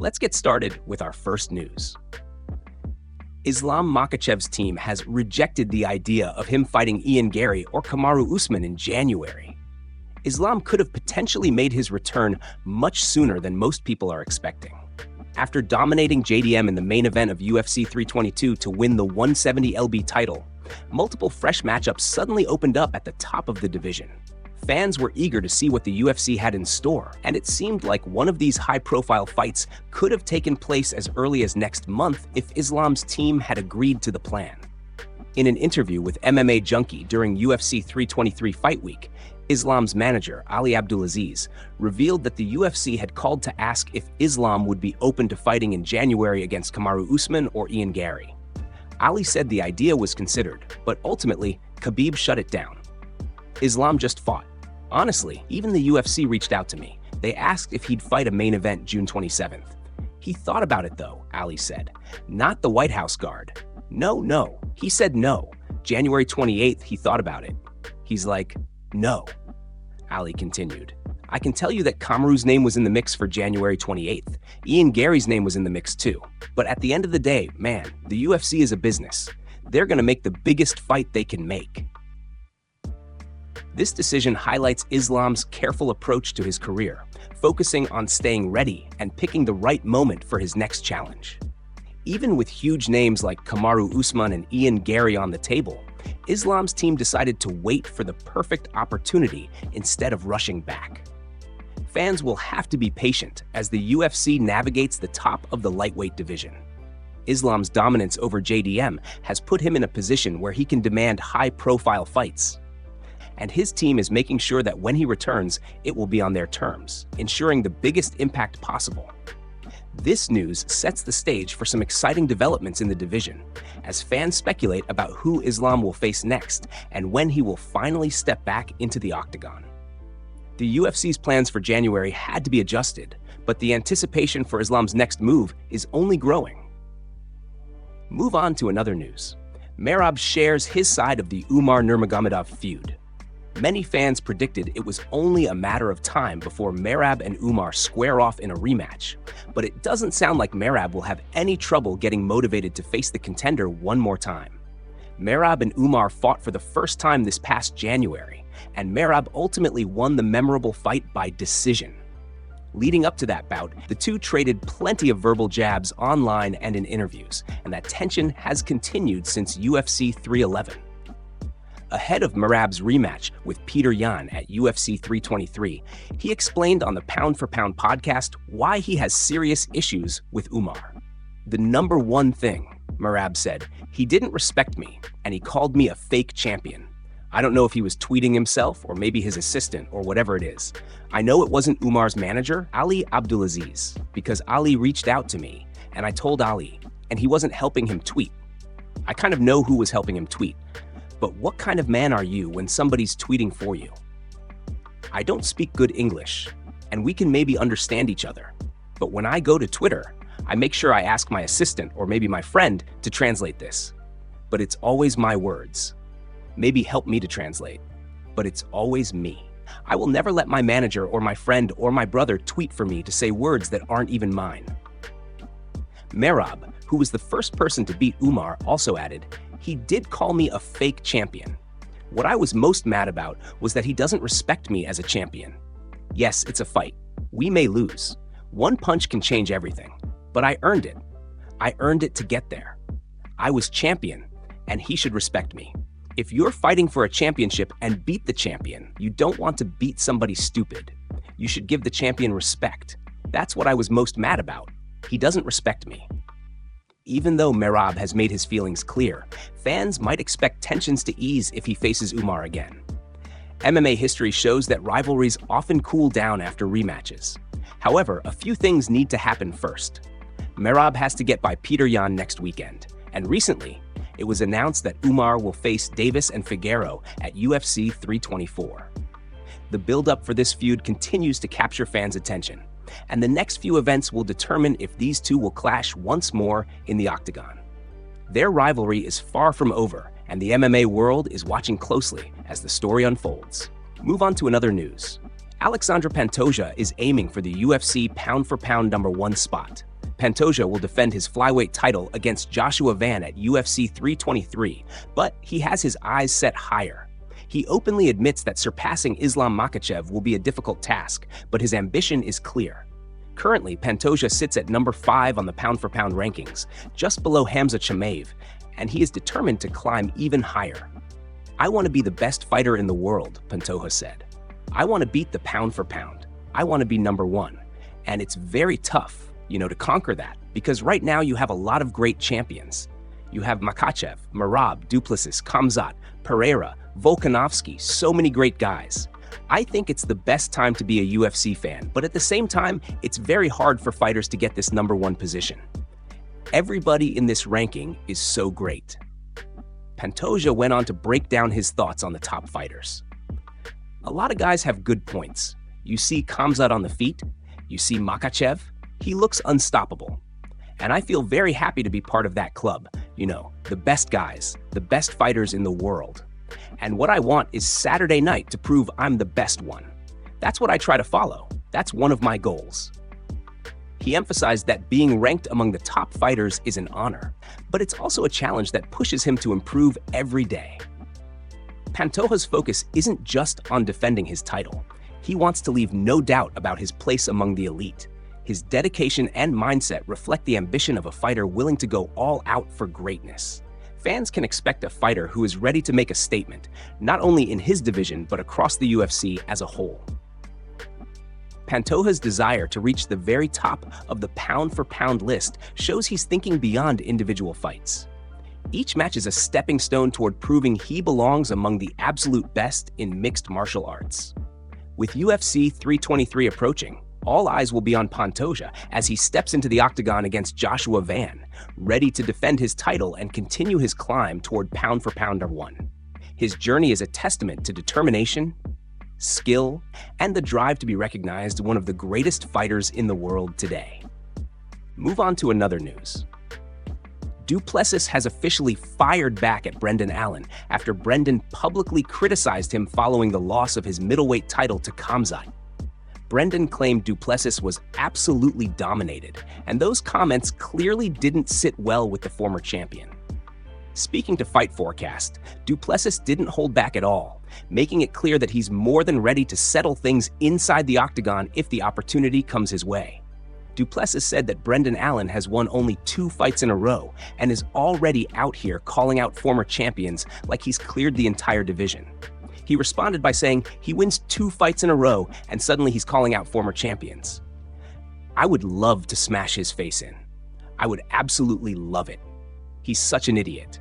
Let's get started with our first news. Islam Makhachev's team has rejected the idea of him fighting Ian Garry or Kamaru Usman in January. Islam could have potentially made his return much sooner than most people are expecting. After dominating JDM in the main event of UFC 322 to win the 170 LB title, multiple fresh matchups suddenly opened up at the top of the division. Fans were eager to see what the UFC had in store, and it seemed like one of these high-profile fights could have taken place as early as next month if Islam's team had agreed to the plan. In an interview with MMA Junkie during UFC 323 Fight Week, Islam's manager, Ali Abdulaziz, revealed that the UFC had called to ask if Islam would be open to fighting in January against Kamaru Usman or Ian Garry. Ali said the idea was considered, but ultimately, Khabib shut it down. Islam just fought. Honestly, even the UFC reached out to me. They asked if he'd fight a main event June 27th. He thought about it though, Ali said. Not the White House guard. No. He said no. January 28th, he thought about it. He's like, no. Ali continued. I can tell you that Kamaru's name was in the mix for January 28th. Ian Garry's name was in the mix too. But at the end of the day, man, the UFC is a business. They're gonna make the biggest fight they can make. This decision highlights Islam's careful approach to his career, focusing on staying ready and picking the right moment for his next challenge. Even with huge names like Kamaru Usman and Ian Garry on the table, Islam's team decided to wait for the perfect opportunity instead of rushing back. Fans will have to be patient as the UFC navigates the top of the lightweight division. Islam's dominance over JDM has put him in a position where he can demand high-profile fights. And his team is making sure that when he returns, it will be on their terms, ensuring the biggest impact possible. This news sets the stage for some exciting developments in the division, as fans speculate about who Islam will face next and when he will finally step back into the octagon. The UFC's plans for January had to be adjusted, but the anticipation for Islam's next move is only growing. Move on to another news. Merab shares his side of the Umar Nurmagomedov feud. Many fans predicted it was only a matter of time before Merab and Umar square off in a rematch, but it doesn't sound like Merab will have any trouble getting motivated to face the contender one more time. Merab and Umar fought for the first time this past January, and Merab ultimately won the memorable fight by decision. Leading up to that bout, the two traded plenty of verbal jabs online and in interviews, and that tension has continued since UFC 311. Ahead of Merab's rematch with Peter Yan at UFC 323, he explained on the Pound for Pound podcast why he has serious issues with Umar. The number one thing, Merab said, he didn't respect me, and he called me a fake champion. I don't know if he was tweeting himself or maybe his assistant or whatever it is. I know it wasn't Umar's manager, Ali Abdulaziz, because Ali reached out to me, and I told Ali, and he wasn't helping him tweet. I kind of know who was helping him tweet. But what kind of man are you when somebody's tweeting for you? I don't speak good English, and we can maybe understand each other. But when I go to Twitter, I make sure I ask my assistant or maybe my friend to translate this. But it's always my words. Maybe help me to translate. But it's always me. I will never let my manager or my friend or my brother tweet for me to say words that aren't even mine. Merab, who was the first person to beat Umar, also added, he did call me a fake champion. What I was most mad about was that he doesn't respect me as a champion. Yes, it's a fight. We may lose. One punch can change everything. But I earned it. I earned it to get there. I was champion, and he should respect me. If you're fighting for a championship and beat the champion, you don't want to beat somebody stupid. You should give the champion respect. That's what I was most mad about. He doesn't respect me. Even though Merab has made his feelings clear, fans might expect tensions to ease if he faces Umar again. MMA history shows that rivalries often cool down after rematches. However, a few things need to happen first. Merab has to get by Peter Yan next weekend, and recently, it was announced that Umar will face Davis and Figueiredo at UFC 324. The build-up for this feud continues to capture fans' attention, and the next few events will determine if these two will clash once more in the octagon. Their rivalry is far from over, and the MMA world is watching closely as the story unfolds. Move on to another news. Alexandre Pantoja is aiming for the UFC pound-for-pound #1 spot. Pantoja will defend his flyweight title against Joshua Van at UFC 323, but he has his eyes set higher. He openly admits that surpassing Islam Makhachev will be a difficult task, but his ambition is clear. Currently, Pantoja sits at number 5 on the pound-for-pound rankings, just below Hamza Chimaev, and he is determined to climb even higher. "I want to be the best fighter in the world," Pantoja said. "I want to beat the pound for pound. I want to be number 1. And it's very tough, to conquer that, because right now you have a lot of great champions. You have Makhachev, Merab, Duplessis, Khamzat, Pereira, Volkanovski, so many great guys. I think it's the best time to be a UFC fan, but at the same time, it's very hard for fighters to get this number 1 position. Everybody in this ranking is so great." Pantoja went on to break down his thoughts on the top fighters. "A lot of guys have good points. You see Khamzat on the feet, you see Makhachev, he looks unstoppable. And I feel very happy to be part of that club, the best guys, the best fighters in the world. And what I want is Saturday night to prove I'm the best one. That's what I try to follow. That's one of my goals." He emphasized that being ranked among the top fighters is an honor, but it's also a challenge that pushes him to improve every day. Pantoja's focus isn't just on defending his title. He wants to leave no doubt about his place among the elite. His dedication and mindset reflect the ambition of a fighter willing to go all out for greatness. Fans can expect a fighter who is ready to make a statement, not only in his division but across the UFC as a whole. Pantoja's desire to reach the very top of the pound-for-pound list shows he's thinking beyond individual fights. Each match is a stepping stone toward proving he belongs among the absolute best in mixed martial arts. With UFC 323 approaching, all eyes will be on Pantoja as he steps into the octagon against Joshua Van, ready to defend his title and continue his climb toward pound-for-pound number 1. His journey is a testament to determination, skill, and the drive to be recognized one of the greatest fighters in the world today. Move on to another news. Duplessis has officially fired back at Brendan Allen after Brendan publicly criticized him following the loss of his middleweight title to Khamzat. Brendan claimed Duplessis was absolutely dominated, and those comments clearly didn't sit well with the former champion. Speaking to Fight Forecast, Duplessis didn't hold back at all, making it clear that he's more than ready to settle things inside the octagon if the opportunity comes his way. Duplessis said that Brendan Allen has won only 2 fights in a row and is already out here calling out former champions like he's cleared the entire division. He responded by saying he wins 2 fights in a row and suddenly he's calling out former champions. I would love to smash his face in. I would absolutely love it. He's such an idiot.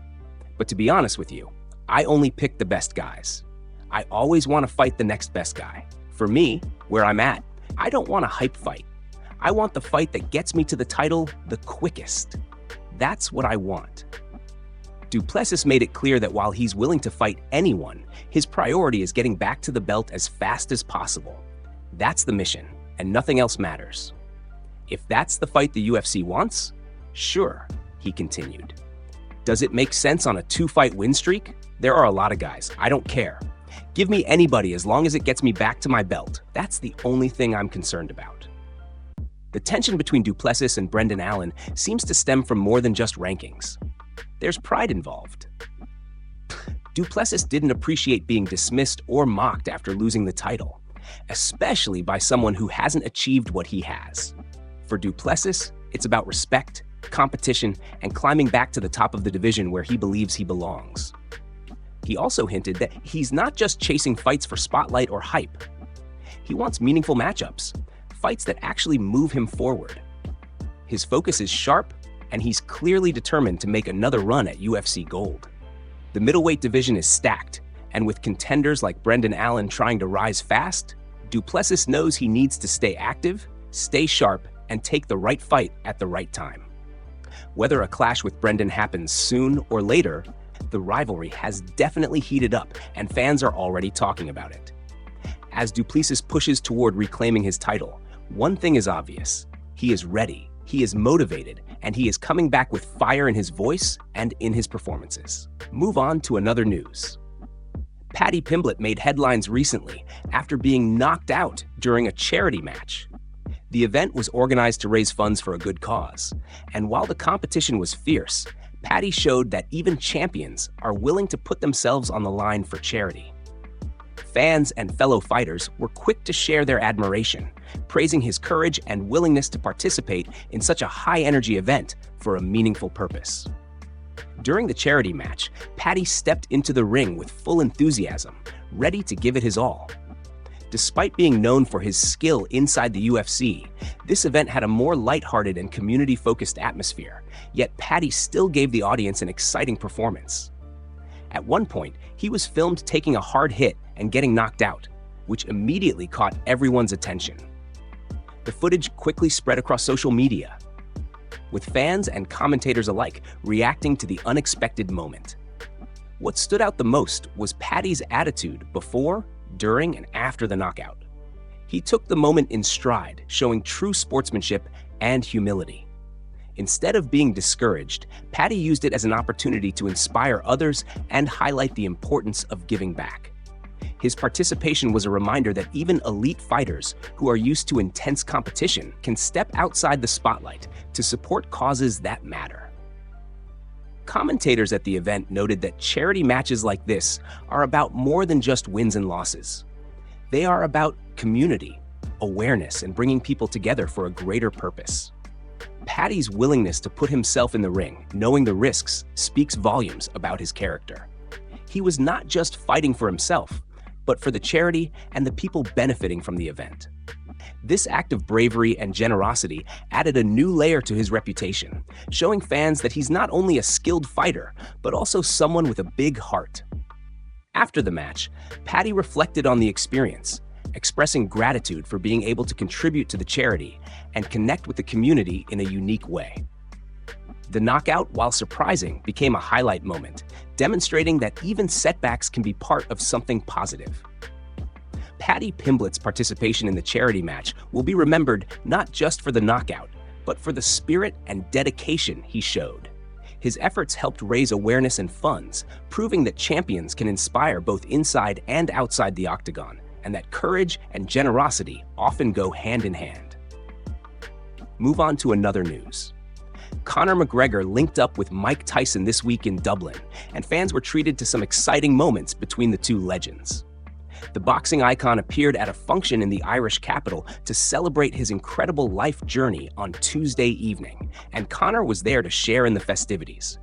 But to be honest with you, I only pick the best guys. I always want to fight the next best guy. For me, where I'm at, I don't want a hype fight. I want the fight that gets me to the title the quickest. That's what I want. Duplessis made it clear that while he's willing to fight anyone, his priority is getting back to the belt as fast as possible. That's the mission, and nothing else matters. If that's the fight the UFC wants, sure, he continued. Does it make sense on a 2-fight win streak? There are a lot of guys. I don't care. Give me anybody as long as it gets me back to my belt. That's the only thing I'm concerned about. The tension between Duplessis and Brendan Allen seems to stem from more than just rankings. There's pride involved. Duplessis didn't appreciate being dismissed or mocked after losing the title, especially by someone who hasn't achieved what he has. For Duplessis, it's about respect, competition, and climbing back to the top of the division where he believes he belongs. He also hinted that he's not just chasing fights for spotlight or hype. He wants meaningful matchups, fights that actually move him forward. His focus is sharp, and he's clearly determined to make another run at UFC Gold. The middleweight division is stacked, and with contenders like Brendan Allen trying to rise fast, Duplessis knows he needs to stay active, stay sharp, and take the right fight at the right time. Whether a clash with Brendan happens soon or later, the rivalry has definitely heated up, and fans are already talking about it. As Duplessis pushes toward reclaiming his title, one thing is obvious. He is ready, he is motivated, and he is coming back with fire in his voice and in his performances. Move on to another news. Paddy Pimblett made headlines recently after being knocked out during a charity match. The event was organized to raise funds for a good cause, and while the competition was fierce, Paddy showed that even champions are willing to put themselves on the line for charity. Fans and fellow fighters were quick to share their admiration, praising his courage and willingness to participate in such a high-energy event for a meaningful purpose. During the charity match, Paddy stepped into the ring with full enthusiasm, ready to give it his all. Despite being known for his skill inside the UFC, this event had a more lighthearted and community-focused atmosphere, yet Paddy still gave the audience an exciting performance. At one point, he was filmed taking a hard hit and getting knocked out, which immediately caught everyone's attention. The footage quickly spread across social media, with fans and commentators alike reacting to the unexpected moment. What stood out the most was Paddy's attitude before, during, and after the knockout. He took the moment in stride, showing true sportsmanship and humility. Instead of being discouraged, Paddy used it as an opportunity to inspire others and highlight the importance of giving back. His participation was a reminder that even elite fighters who are used to intense competition can step outside the spotlight to support causes that matter. Commentators at the event noted that charity matches like this are about more than just wins and losses. They are about community, awareness, and bringing people together for a greater purpose. Paddy's willingness to put himself in the ring, knowing the risks, speaks volumes about his character. He was not just fighting for himself, but for the charity and the people benefiting from the event. This act of bravery and generosity added a new layer to his reputation, showing fans that he's not only a skilled fighter, but also someone with a big heart. After the match, Paddy reflected on the experience, expressing gratitude for being able to contribute to the charity and connect with the community in a unique way. The knockout, while surprising, became a highlight moment, demonstrating that even setbacks can be part of something positive. Paddy Pimblett's participation in the charity match will be remembered not just for the knockout, but for the spirit and dedication he showed. His efforts helped raise awareness and funds, proving that champions can inspire both inside and outside the octagon, and that courage and generosity often go hand in hand. Move on to another news. Conor McGregor linked up with Mike Tyson this week in Dublin, and fans were treated to some exciting moments between the two legends. The boxing icon appeared at a function in the Irish capital to celebrate his incredible life journey on Tuesday evening, and Conor was there to share in the festivities.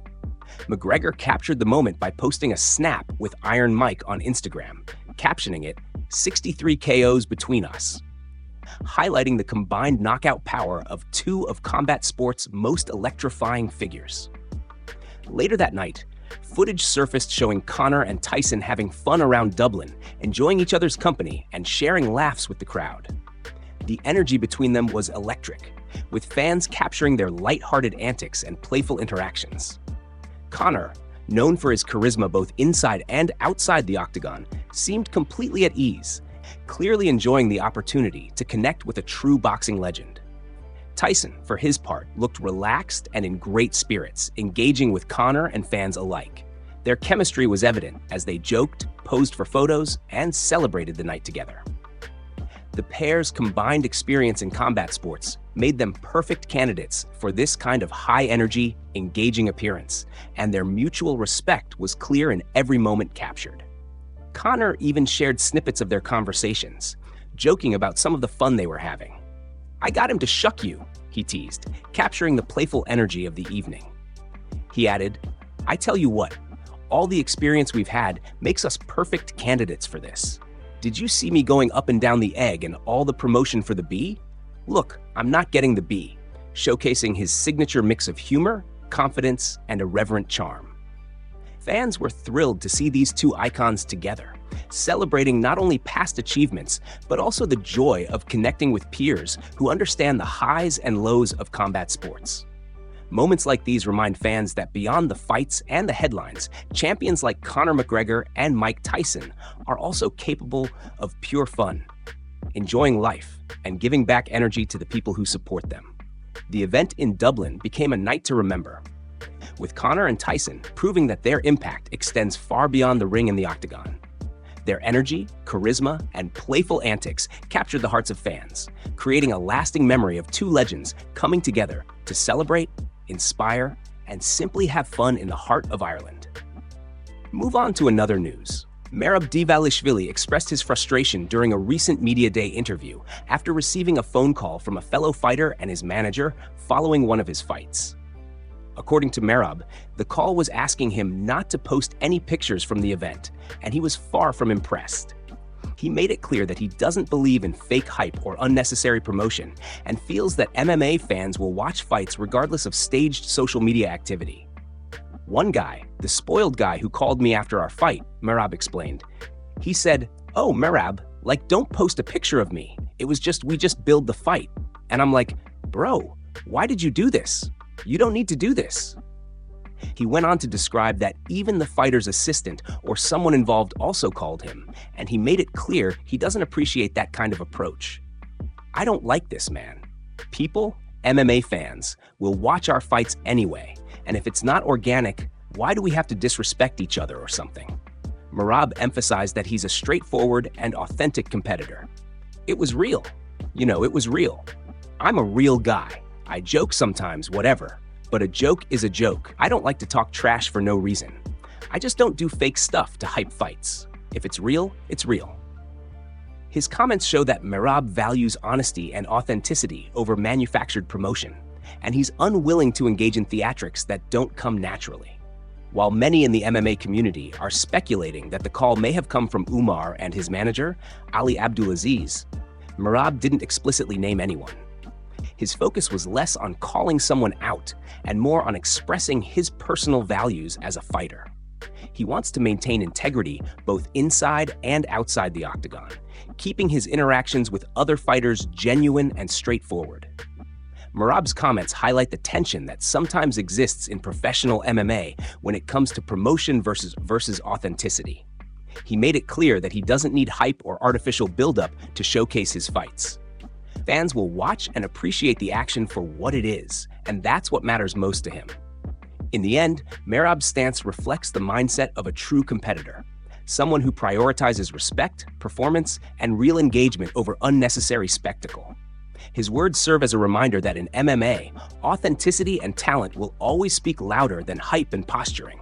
McGregor captured the moment by posting a snap with Iron Mike on Instagram, captioning it, "63 KOs between us," highlighting the combined knockout power of two of combat sport's most electrifying figures. Later that night, footage surfaced showing Conor and Tyson having fun around Dublin, enjoying each other's company and sharing laughs with the crowd. The energy between them was electric, with fans capturing their lighthearted antics and playful interactions. Conor, known for his charisma both inside and outside the octagon, seemed completely at ease, clearly enjoying the opportunity to connect with a true boxing legend. Tyson, for his part, looked relaxed and in great spirits, engaging with Conor and fans alike. Their chemistry was evident as they joked, posed for photos, and celebrated the night together. The pair's combined experience in combat sports made them perfect candidates for this kind of high-energy, engaging appearance, and their mutual respect was clear in every moment captured. Conor even shared snippets of their conversations, joking about some of the fun they were having. "I got him to shuck you," he teased, capturing the playful energy of the evening. He added, "I tell you what, all the experience we've had makes us perfect candidates for this. Did you see me going up and down the egg and all the promotion for the B? Look, I'm not getting the B," showcasing his signature mix of humor, confidence, and irreverent charm. Fans were thrilled to see these two icons together, celebrating not only past achievements, but also the joy of connecting with peers who understand the highs and lows of combat sports. Moments like these remind fans that beyond the fights and the headlines, champions like Conor McGregor and Mike Tyson are also capable of pure fun, enjoying life, and giving back energy to the people who support them. The event in Dublin became a night to remember, with Conor and Tyson proving that their impact extends far beyond the ring and the octagon. Their energy, charisma, and playful antics captured the hearts of fans, creating a lasting memory of two legends coming together to celebrate, inspire, and simply have fun in the heart of Ireland. Move on to another news. Merab Dvalishvili expressed his frustration during a recent Media Day interview after receiving a phone call from a fellow fighter and his manager following one of his fights. According to Merab, the call was asking him not to post any pictures from the event, and he was far from impressed. He made it clear that he doesn't believe in fake hype or unnecessary promotion and feels that MMA fans will watch fights regardless of staged social media activity. One guy, the spoiled guy who called me after our fight, Merab explained. He said, "Oh, Merab, like don't post a picture of me. We just billed the fight." And I'm like, "Bro, why did you do this? You don't need to do this." He went on to describe that even the fighter's assistant or someone involved also called him, and he made it clear he doesn't appreciate that kind of approach. "I don't like this, man. People, MMA fans, will watch our fights anyway, and if it's not organic, why do we have to disrespect each other or something?" Merab emphasized that he's a straightforward and authentic competitor. "It was real. It was real. I'm a real guy. I joke sometimes, whatever. But a joke is a joke. I don't like to talk trash for no reason. I just don't do fake stuff to hype fights. If it's real, it's real." His comments show that Merab values honesty and authenticity over manufactured promotion, and he's unwilling to engage in theatrics that don't come naturally. While many in the MMA community are speculating that the call may have come from Umar and his manager, Ali Abdulaziz, Merab didn't explicitly name anyone. His focus was less on calling someone out and more on expressing his personal values as a fighter. He wants to maintain integrity both inside and outside the octagon, keeping his interactions with other fighters genuine and straightforward. Merab's comments highlight the tension that sometimes exists in professional MMA when it comes to promotion versus authenticity. He made it clear that he doesn't need hype or artificial buildup to showcase his fights. Fans will watch and appreciate the action for what it is, and that's what matters most to him. In the end, Merab's stance reflects the mindset of a true competitor, someone who prioritizes respect, performance, and real engagement over unnecessary spectacle. His words serve as a reminder that in MMA, authenticity and talent will always speak louder than hype and posturing.